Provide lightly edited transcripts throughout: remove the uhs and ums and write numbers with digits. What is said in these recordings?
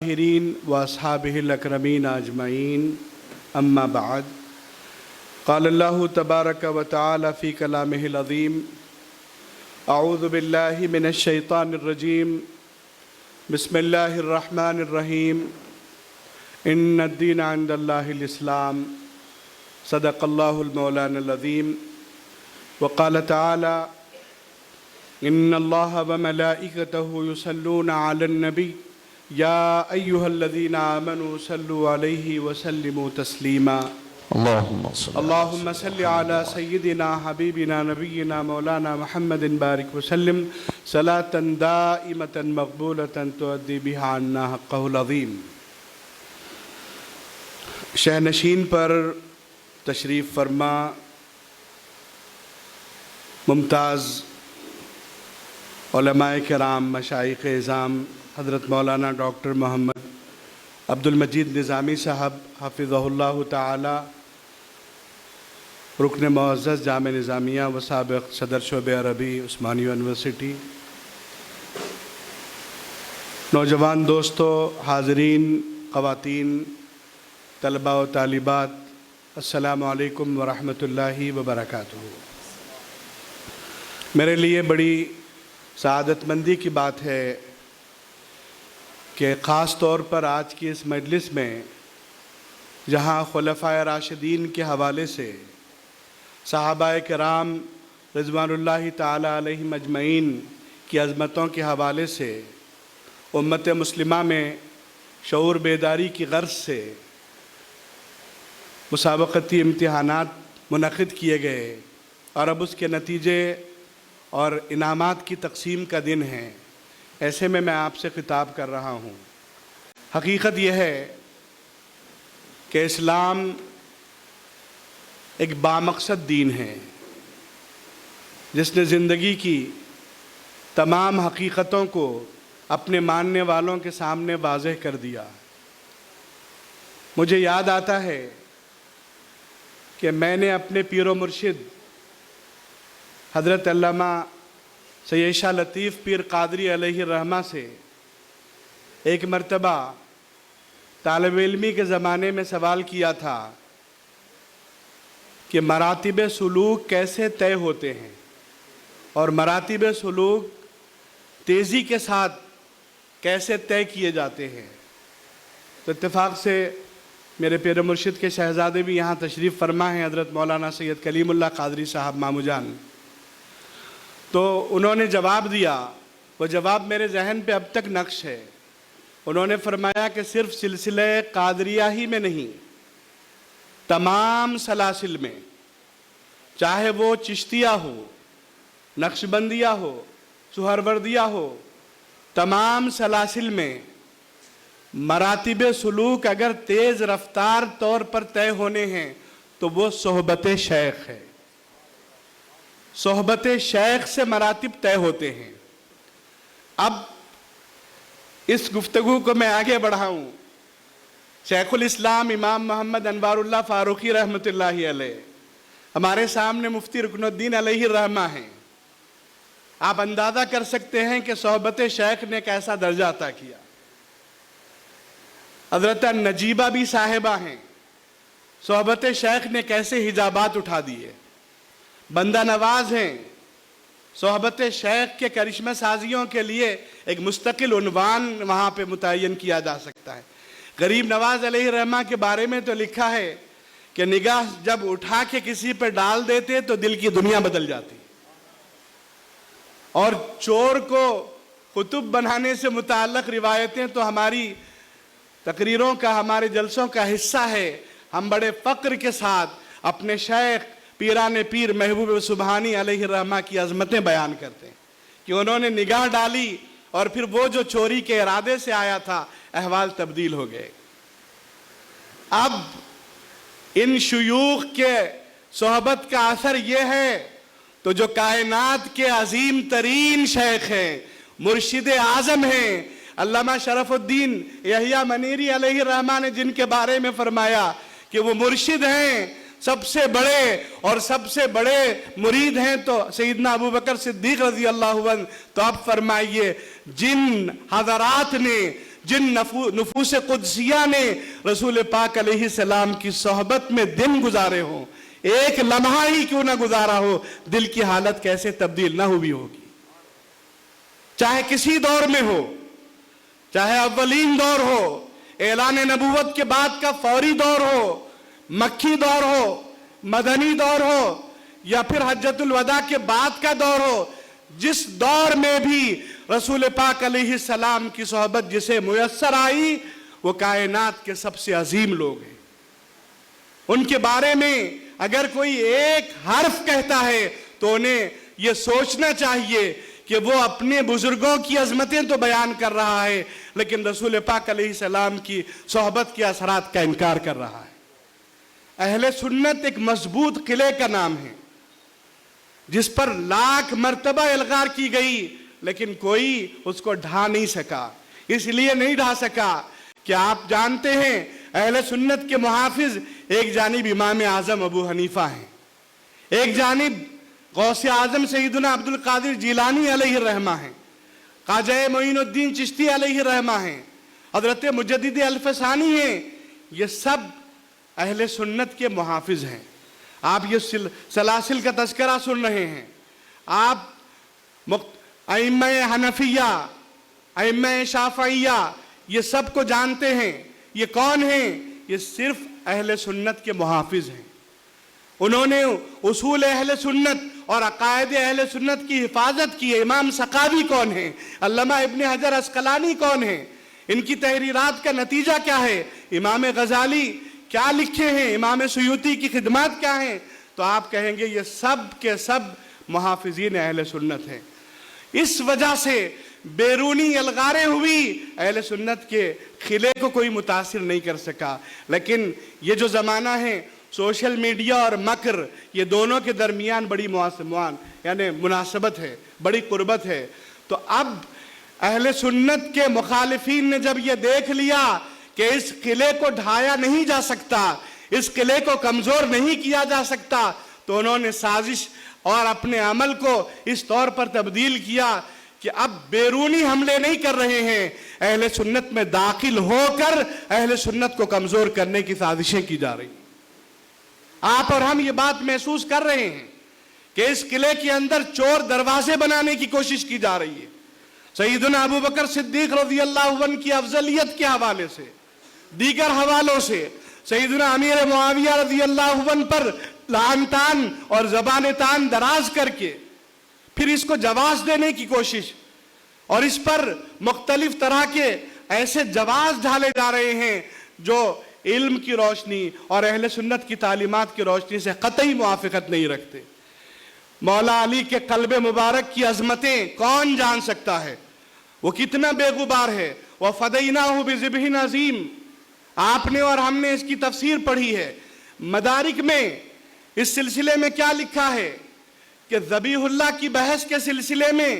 الطاهرين وأصحابه الأكرمين أجمعين أما بعد قال الله تبارك وتعالى في كلامه العظيم أعوذ بالله من الشيطان الرجيم بسم الله الرحمن الرحيم إن الدين عند الله الإسلام صدق الله المولانا العظيم وقال تعالى إن الله وملائكته يصلون على النبي يا أيها الذين آمنوا صلوا عليه وسلموا تسليما اللهم صل على سيدنا حبيبنا نبينا مولانا محمد بارك وسلم صلاة دائمة مقبولة تؤدي بها عنا حقه العظيم. شہنشین پر تشریف فرما ممتاز علماء کرام مشائخ اعظام حضرت مولانا ڈاکٹر محمد عبد المجید نظامی صاحب حفظہ اللہ تعالی رکن معزز جامعہ نظامیہ و سابق صدر شعبہ عربی عثمانیہ یونیورسٹی، نوجوان دوستو، حاضرین، خواتین، طلباء و طالبات، السلام علیکم ورحمۃ اللہ وبرکاتہ. میرے لیے بڑی سعادت مندی کی بات ہے کہ خاص طور پر آج کی اس مجلس میں جہاں خلفائے راشدین کے حوالے سے صحابہ کرام رضوان اللہ تعالی علیہم اجمعین کی عظمتوں کے حوالے سے امت مسلمہ میں شعور بیداری کی غرض سے مسابقتی امتحانات منعقد کیے گئے اور اب اس کے نتیجے اور انعامات کی تقسیم کا دن ہے. ایسے میں آپ سے خطاب کر رہا ہوں. حقیقت یہ ہے کہ اسلام ایک بامقصد دین ہے جس نے زندگی کی تمام حقیقتوں کو اپنے ماننے والوں کے سامنے واضح کر دیا. مجھے یاد آتا ہے کہ میں نے اپنے پیر و مرشد حضرت علامہ سید شاہ لطیف پیر قادری علیہ الرحمہ سے ایک مرتبہ طالب علمی کے زمانے میں سوال کیا تھا کہ مراتب سلوک کیسے طے ہوتے ہیں اور مراتب سلوک تیزی کے ساتھ کیسے طے کیے جاتے ہیں. تو اتفاق سے میرے پیر مرشد کے شہزادے بھی یہاں تشریف فرما ہیں، حضرت مولانا سید کلیم اللہ قادری صاحب مامو جان. تو انہوں نے جواب دیا، وہ جواب میرے ذہن پہ اب تک نقش ہے. انہوں نے فرمایا کہ صرف سلسلہ قادریہ ہی میں نہیں، تمام سلاسل میں، چاہے وہ چشتیہ ہو، نقشبندیہ ہو، سہروردیہ ہو، تمام سلاسل میں مراتب سلوک اگر تیز رفتار طور پر طے ہونے ہیں تو وہ صحبت شیخ ہے. صحبت شیخ سے مراتب طے ہوتے ہیں. اب اس گفتگو کو میں آگے بڑھاؤں. شیخ الاسلام امام محمد انوار اللہ فاروقی رحمۃ اللہ علیہ ہمارے سامنے مفتی رکن الدین علیہ الرحمہ ہیں. آپ اندازہ کر سکتے ہیں کہ صحبت شیخ نے کیسا درجہ عطا کیا. حضرت نجیبہ بھی صاحبہ ہیں. صحبت شیخ نے کیسے حجابات اٹھا دیے. بندہ نواز ہیں. صحبت شیخ کے کرشمہ سازیوں کے لیے ایک مستقل عنوان وہاں پہ متعین کیا جا سکتا ہے. غریب نواز علیہ الرحمہ کے بارے میں تو لکھا ہے کہ نگاہ جب اٹھا کے کسی پہ ڈال دیتے تو دل کی دنیا بدل جاتی. اور چور کو قطب بنانے سے متعلق روایتیں تو ہماری تقریروں کا، ہمارے جلسوں کا حصہ ہے. ہم بڑے فخر کے ساتھ اپنے شیخ پیران پیر محبوب سبحانی علیہ الرحمہ کی عظمتیں بیان کرتے ہیں کہ انہوں نے نگاہ ڈالی اور پھر وہ جو چوری کے ارادے سے آیا تھا احوال تبدیل ہو گئے. اب ان شیوخ کے صحبت کا اثر یہ ہے تو جو کائنات کے عظیم ترین شیخ ہیں، مرشد اعظم ہیں، علامہ شرف الدین یحییٰ منیری علیہ الرحمہ نے جن کے بارے میں فرمایا کہ وہ مرشد ہیں، سب سے بڑے اور سب سے بڑے مرید ہیں تو سیدنا ابوبکر صدیق رضی اللہ عنہ. تو اب فرمائیے جن حضرات نے جن نفوس قدسیہ نے رسول پاک علیہ السلام کی صحبت میں دن گزارے ہوں، ایک لمحہ ہی کیوں نہ گزارا ہو، دل کی حالت کیسے تبدیل نہ ہوئی ہوگی؟ چاہے کسی دور میں ہو، چاہے اولین دور ہو، اعلان نبوت کے بعد کا فوری دور ہو، مکی دور ہو، مدنی دور ہو، یا پھر حجۃ الوداع کے بعد کا دور ہو، جس دور میں بھی رسول پاک علیہ السلام کی صحبت جسے میسر آئی، وہ کائنات کے سب سے عظیم لوگ ہیں۔ ان کے بارے میں اگر کوئی ایک حرف کہتا ہے تو انہیں یہ سوچنا چاہیے کہ وہ اپنے بزرگوں کی عظمتیں تو بیان کر رہا ہے، لیکن رسول پاک علیہ السلام کی صحبت کے اثرات کا انکار کر رہا ہے۔ اہل سنت ایک مضبوط قلعے کا نام ہے جس پر لاکھ مرتبہ الغار کی گئی، لیکن کوئی اس کو ڈھا نہیں سکا۔ اس لیے نہیں ڈھا سکا کہ آپ جانتے ہیں اہل سنت کے محافظ ایک جانب امام اعظم ابو حنیفہ ہیں، ایک جانب غوث اعظم سیدنا عبد القادر جیلانی علیہ الرحمہ ہیں، خواجہ معین الدین چشتی علیہ الرحمہ ہیں، حضرت مجدد الفسانی ہیں۔ یہ سب اہل سنت کے محافظ ہیں۔ آپ یہ سلاسل کا تذکرہ سن رہے ہیں، آپ ائمہ حنفیہ، ائمہ شافعیہ، یہ سب کو جانتے ہیں۔ یہ کون ہیں؟ یہ صرف اہل سنت کے محافظ ہیں۔ انہوں نے اصول اہل سنت اور عقائد اہل سنت کی حفاظت کی ہے۔ امام سخاوی کون ہیں؟ علامہ ابن حجر عسقلانی کون ہیں؟ ان کی تحریرات کا نتیجہ کیا ہے؟ امام غزالی کیا لکھے ہیں؟ امام سیوطی کی خدمات کیا ہیں؟ تو آپ کہیں گے یہ سب کے سب محافظین اہل سنت ہیں۔ اس وجہ سے بیرونی الغاریں ہوئی، اہل سنت کے قلعے کو کوئی متاثر نہیں کر سکا۔ لیکن یہ جو زمانہ ہے، سوشل میڈیا اور مکر، یہ دونوں کے درمیان بڑی مناسبت ہے، بڑی قربت ہے۔ تو اب اہل سنت کے مخالفین نے جب یہ دیکھ لیا کہ اس قلعے کو ڈھایا نہیں جا سکتا، اس قلعے کو کمزور نہیں کیا جا سکتا، تو انہوں نے سازش اور اپنے عمل کو اس طور پر تبدیل کیا کہ اب بیرونی حملے نہیں کر رہے ہیں، اہل سنت میں داخل ہو کر اہل سنت کو کمزور کرنے کی سازشیں کی جا رہی ہیں۔ آپ اور ہم یہ بات محسوس کر رہے ہیں کہ اس قلعے کے اندر چور دروازے بنانے کی کوشش کی جا رہی ہے۔ سیدنا ابو بکر صدیق رضی اللہ عنہ کی افضلیت کے حوالے سے، دیگر حوالوں سے سیدنا امیر معاویہ رضی اللہ عنہ پر لعن تان اور زبان تان دراز کر کے پھر اس کو جواز دینے کی کوشش، اور اس پر مختلف طرح کے ایسے جواز ڈھالے جا رہے ہیں جو علم کی روشنی اور اہل سنت کی تعلیمات کی روشنی سے قطعی موافقت نہیں رکھتے۔ مولا علی کے قلب مبارک کی عظمتیں کون جان سکتا ہے؟ وہ کتنا بے غبار ہے۔ وَفَدَيْنَاهُ بِذِبْحٍ عَظِيمٍ، آپ نے اور ہم نے اس کی تفسیر پڑھی ہے۔ مدارک میں اس سلسلے میں کیا لکھا ہے کہ ذبیح اللہ کی بحث کے سلسلے میں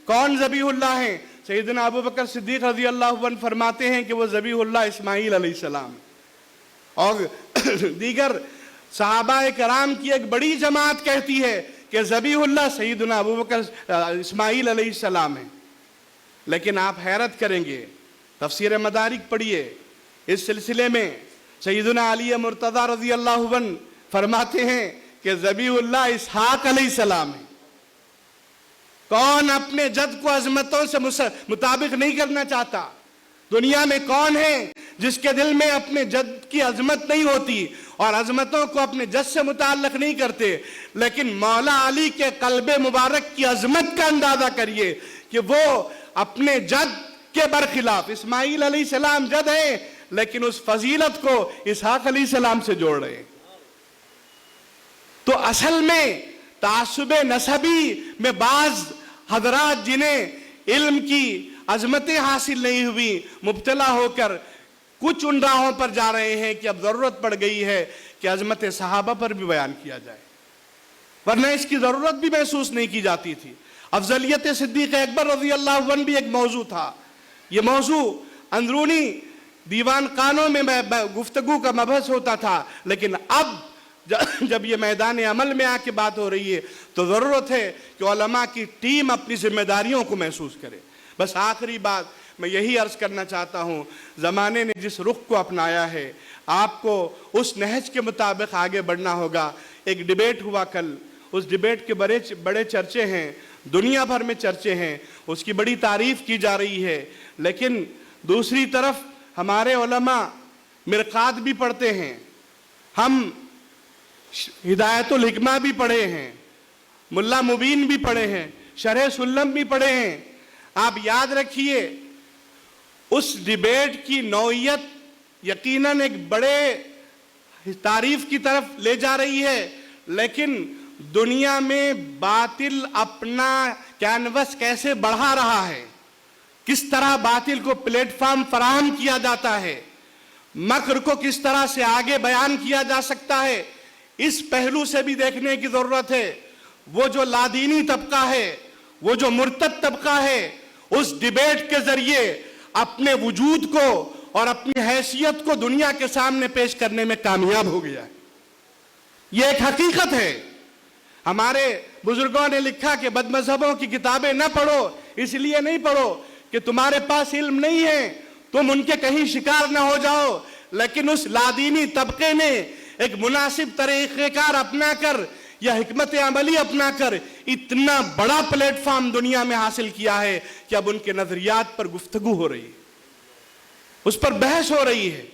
کون ذبیح اللہ ہیں؟ سیدنا ابو بکر صدیق رضی اللہ عنہ فرماتے ہیں کہ وہ ذبیح اللہ اسماعیل علیہ السلام، اور دیگر صحابہ کرام کی ایک بڑی جماعت کہتی ہے کہ ذبیح اللہ سیدنا ابو بکر اسماعیل علیہ السلام ہیں۔ لیکن آپ حیرت کریں گے، تفسیر مدارک پڑھیے، اس سلسلے میں سیدنا علی مرتضی رضی اللہ عنہ فرماتے ہیں کہ ذبیح اللہ اسحاق علیہ السلام ہے۔ کون اپنے جد کو عظمتوں سے مطابق نہیں کرنا چاہتا؟ دنیا میں کون ہے جس کے دل میں اپنے جد کی عظمت نہیں ہوتی اور عظمتوں کو اپنے جد سے متعلق نہیں کرتے؟ لیکن مولا علی کے قلب مبارک کی عظمت کا اندازہ کریے کہ وہ اپنے جد کے برخلاف، اسماعیل علیہ السلام جد ہیں لیکن اس فضیلت کو اسحاق علیہ السلام سے جوڑ رہے ہیں۔ تو اصل میں تعصب نسبی میں بعض حضرات جنہیں علم کی عظمتیں حاصل نہیں ہوئی، مبتلا ہو کر کچھ ان راہوں پر جا رہے ہیں کہ اب ضرورت پڑ گئی ہے کہ عظمت صحابہ پر بھی بیان کیا جائے، ورنہ اس کی ضرورت بھی محسوس نہیں کی جاتی تھی۔ افضلیت صدیق اکبر رضی اللہ عنہ بھی ایک موضوع تھا۔ یہ موضوع اندرونی دیوان خانوں میں گفتگو کا مبحث ہوتا تھا، لیکن اب جب یہ میدان عمل میں آ کے بات ہو رہی ہے تو ضرورت ہے کہ علماء کی ٹیم اپنی ذمہ داریوں کو محسوس کرے۔ بس آخری بات، میں یہی عرض کرنا چاہتا ہوں، زمانے نے جس رخ کو اپنایا ہے آپ کو اس نہج کے مطابق آگے بڑھنا ہوگا۔ ایک ڈیبیٹ ہوا کل، اس ڈیبیٹ کے بڑے چرچے ہیں، دنیا بھر میں چرچے ہیں، اس کی بڑی تعریف کی جا رہی ہے، لیکن دوسری طرف ہمارے علماء مرقات بھی پڑھتے ہیں، ہم ہدایت الحکمہ بھی پڑھے ہیں، ملا مبین بھی پڑھے ہیں، شرح سلم بھی پڑھے ہیں۔ آپ یاد رکھیے اس ڈیبیٹ کی نوعیت یقیناً ایک بڑے تعریف کی طرف لے جا رہی ہے، لیکن دنیا میں باطل اپنا کینوس کیسے بڑھا رہا ہے، کس طرح باطل کو پلیٹ فارم فراہم کیا جاتا ہے، مکر کو کس طرح سے آگے بیان کیا جا سکتا ہے، اس پہلو سے بھی دیکھنے کی ضرورت ہے۔ وہ جو لادینی طبقہ ہے، وہ جو مرتد طبقہ ہے، اس ڈیبیٹ کے ذریعے اپنے وجود کو اور اپنی حیثیت کو دنیا کے سامنے پیش کرنے میں کامیاب ہو گیا ہے۔ یہ ایک حقیقت ہے۔ ہمارے بزرگوں نے لکھا کہ بد مذہبوں کی کتابیں نہ پڑھو، اس لیے نہیں پڑھو کہ تمہارے پاس علم نہیں ہے، تم ان کے کہیں شکار نہ ہو جاؤ، لیکن اس لادینی طبقے نے ایک مناسب طریقہ کار اپنا کر یا حکمت عملی اپنا کر اتنا بڑا پلیٹ فارم دنیا میں حاصل کیا ہے کہ اب ان کے نظریات پر گفتگو ہو رہی ہے، اس پر بحث ہو رہی ہے۔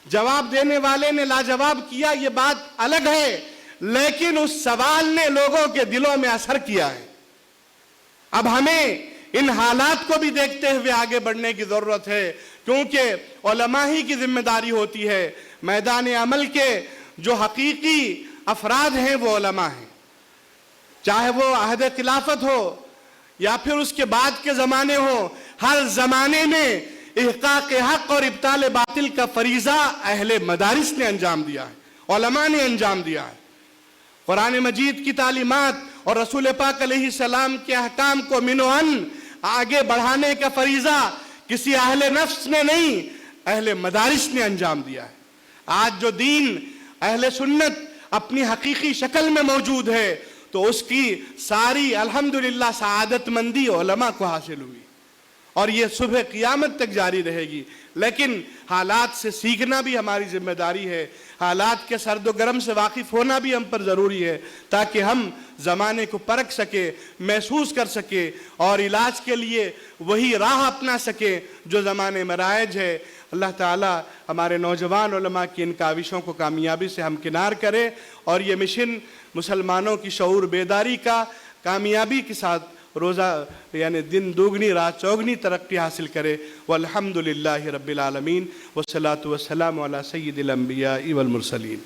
جواب دینے والے نے لاجواب کیا، یہ بات الگ ہے، لیکن اس سوال نے لوگوں کے دلوں میں اثر کیا ہے۔ اب ہمیں ان حالات کو بھی دیکھتے ہوئے آگے بڑھنے کی ضرورت ہے، کیونکہ علماء ہی کی ذمہ داری ہوتی ہے۔ میدان عمل کے جو حقیقی افراد ہیں وہ علماء ہیں، چاہے وہ عہد خلافت ہو یا پھر اس کے بعد کے زمانے ہو، ہر زمانے میں احقاق حق اور ابطال باطل کا فریضہ اہل مدارس نے انجام دیا ہے، علماء نے انجام دیا ہے۔ قرآن مجید کی تعلیمات اور رسول پاک علیہ السلام کے احکام کو من و عن آگے بڑھانے کا فریضہ کسی اہل نفس نے نہیں، اہل مدارس نے انجام دیا ہے۔ آج جو دین اہل سنت اپنی حقیقی شکل میں موجود ہے تو اس کی ساری الحمدللہ سعادت مندی علماء کو حاصل ہوئی، اور یہ صبح قیامت تک جاری رہے گی۔ لیکن حالات سے سیکھنا بھی ہماری ذمہ داری ہے، حالات کے سرد و گرم سے واقف ہونا بھی ہم پر ضروری ہے، تاکہ ہم زمانے کو پرکھ سکے، محسوس کر سکے اور علاج کے لیے وہی راہ اپنا سکے جو زمانے میں رائج ہے۔ اللہ تعالیٰ ہمارے نوجوان علماء کی ان کاوشوں کو کامیابی سے ہمکنار کرے، اور یہ مشن مسلمانوں کی شعور بیداری کا کامیابی کے ساتھ روزہ یعنی دن دوگنی رات چوگنی ترقی حاصل کرے۔ والحمدللہ رب العالمین، والصلاة والسلام علی سید الانبیاء والمرسلین۔